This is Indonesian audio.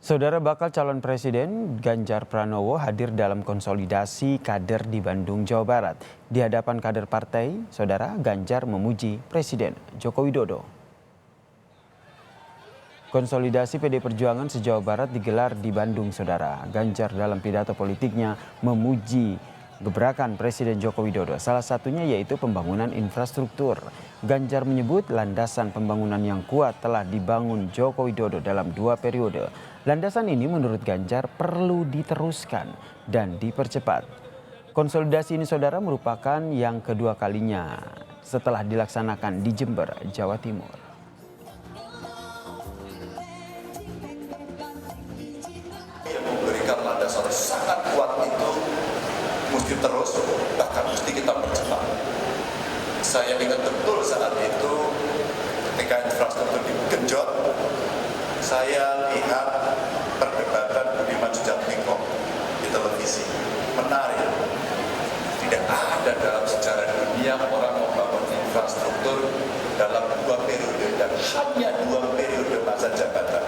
Saudara bakal calon presiden Ganjar Pranowo hadir dalam konsolidasi kader di Bandung, Jawa Barat. Di hadapan kader partai, saudara Ganjar memuji Presiden Joko Widodo. Konsolidasi PD Perjuangan se-Jawa Barat digelar di Bandung, saudara. Ganjar dalam pidato politiknya memuji gebrakan Presiden Joko Widodo, salah satunya yaitu pembangunan infrastruktur. Ganjar menyebut landasan pembangunan yang kuat telah dibangun Joko Widodo dalam 2 periode. Landasan ini menurut Ganjar perlu diteruskan dan dipercepat. Konsolidasi ini saudara merupakan yang kedua kalinya setelah dilaksanakan di Jember, Jawa Timur. Yang memberikan landasan sangat kuat itu mesti terus, bahkan mesti kita percepat. Saya ingat betul saat itu ketika infrastruktur digenjot, saya lihat perdebatan Budiman Sujatmiko di televisi. Menarik. Tidak ada dalam sejarah dunia orang membangun infrastruktur dalam 2 periode dan hanya 2 periode masa jabatan.